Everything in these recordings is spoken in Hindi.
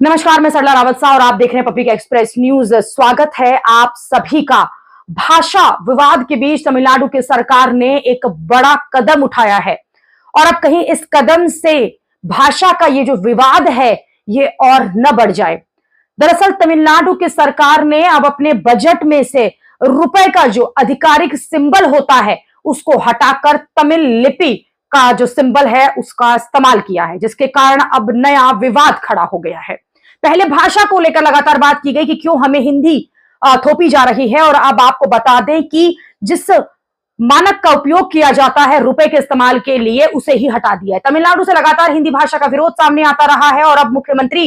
नमस्कार, मैं सरला रावत सा और आप देख रहे हैं पब्लिक एक्सप्रेस न्यूज। स्वागत है आप सभी का। भाषा विवाद के बीच तमिलनाडु की सरकार ने एक बड़ा कदम उठाया है और अब कहीं इस कदम से भाषा का ये जो विवाद है ये और न बढ़ जाए। दरअसल तमिलनाडु की सरकार ने अब अपने बजट में से रुपए का जो आधिकारिक सिंबल होता है उसको हटाकर तमिल लिपि का जो सिंबल है उसका इस्तेमाल किया है, जिसके कारण अब नया विवाद खड़ा हो गया है। पहले भाषा को लेकर लगातार बात की गई कि क्यों हमें हिंदी थोपी जा रही है, और अब आपको बता दें कि जिस मानक का उपयोग किया जाता है रुपए के इस्तेमाल के लिए उसे ही हटा दिया है। तमिलनाडु से लगातार हिंदी भाषा का विरोध सामने आता रहा है और अब मुख्यमंत्री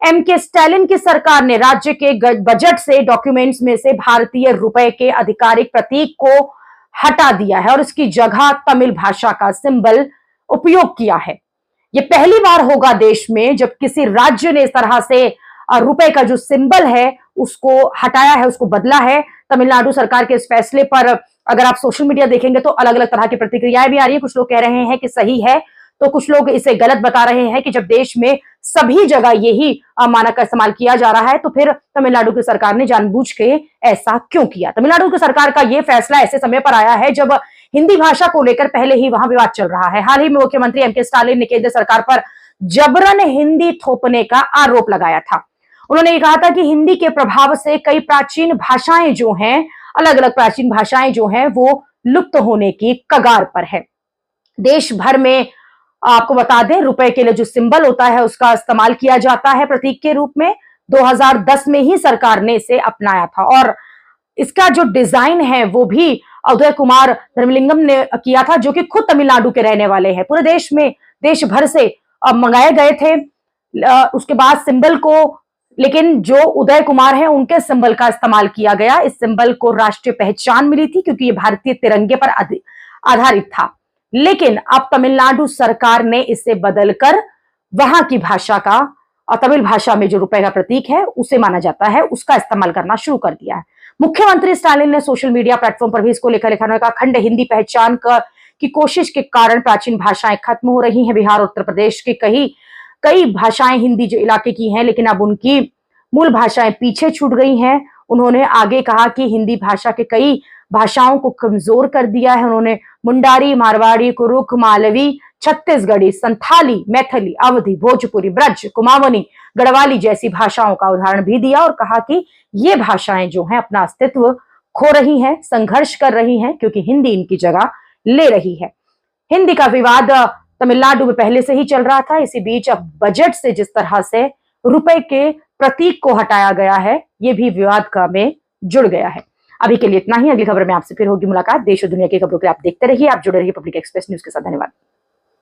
एम.के. स्टालिन की सरकार ने राज्य के बजट से डॉक्यूमेंट्स में से भारतीय रुपए के आधिकारिक प्रतीक को हटा दिया है और इसकी जगह तमिल भाषा का सिंबल उपयोग किया है। ये पहली बार होगा देश में जब किसी राज्य ने इस तरह से रुपए का जो सिंबल है उसको हटाया है, उसको बदला है। तमिलनाडु सरकार के इस फैसले पर अगर आप सोशल मीडिया देखेंगे तो अलग अलग तरह की प्रतिक्रियाएं भी आ रही है। कुछ लोग कह रहे हैं कि सही है तो कुछ लोग इसे गलत बता रहे हैं कि जब देश में सभी जगह यही मानक का इस्तेमाल किया जा रहा है तो फिर तमिलनाडु की सरकार ने जानबूझ के ऐसा क्यों किया। तमिलनाडु की सरकार का यह फैसला ऐसे समय पर आया है जब हिंदी भाषा को लेकर पहले ही वहां विवाद चल रहा है। हाल ही में मुख्यमंत्री एम.के. स्टालिन ने केंद्र सरकार पर जबरन हिंदी थोपने का आरोप लगाया था। उन्होंने ये कहा था कि हिंदी के प्रभाव से कई प्राचीन भाषाएं जो हैं, अलग अलग प्राचीन भाषाएं जो हैं वो लुप्त होने की कगार पर है। देश भर में आपको बता दें रुपए के लिए जो सिंबल होता है उसका इस्तेमाल किया जाता है प्रतीक के रूप में। 2010 में ही सरकार ने इसे अपनाया था और इसका जो डिजाइन है वो भी उदय कुमार धर्मलिंगम ने किया था, जो कि खुद तमिलनाडु के रहने वाले हैं। पूरे देश में देश भर से मंगाए गए थे उसके बाद सिंबल को, लेकिन जो उदय कुमार हैं उनके सिंबल का इस्तेमाल किया गया। इस सिंबल को राष्ट्रीय पहचान मिली थी क्योंकि ये भारतीय तिरंगे पर आधारित था, लेकिन अब तमिलनाडु सरकार ने इसे बदलकर वहां की भाषा का और तमिल भाषा में जो रुपए का प्रतीक है उसे माना जाता है उसका इस्तेमाल करना शुरू कर दिया है। मुख्यमंत्री स्टालिन ने सोशल मीडिया प्लेटफॉर्म पर भी इसको लेकर लिखा है, खंड हिंदी पहचान की कोशिश के कारण प्राचीन भाषाएं खत्म हो रही हैं। बिहार और उत्तर प्रदेश के कई भाषाएं हिंदी जो इलाके की हैं लेकिन अब उनकी मूल भाषाएं पीछे छूट गई हैं। उन्होंने आगे कहा कि हिंदी भाषा के कई भाषाओं को कमजोर कर दिया है। उन्होंने मुंडारी, मारवाड़ी, कुरुख, मालवी, छत्तीसगढ़ी, संथाली, मैथिली, अवधी, भोजपुरी, ब्रज, कुमाऊनी, गढ़वाली जैसी भाषाओं का उदाहरण भी दिया और कहा कि ये भाषाएं जो हैं अपना अस्तित्व खो रही हैं, संघर्ष कर रही हैं क्योंकि हिंदी इनकी जगह ले रही है। हिंदी का विवाद तमिलनाडु में पहले से ही चल रहा था। इसी बीच अब बजट से जिस तरह से रुपए के प्रतीक को हटाया गया है ये भी विवाद का में जुड़ गया है। अभी के लिए इतना ही। अगली खबर में आपसे फिर होगी मुलाकात। देश और दुनिया की खबरों के आप देखते रहिए, आप जुड़े रहिए पब्लिक एक्सप्रेस न्यूज के साथ। धन्यवाद।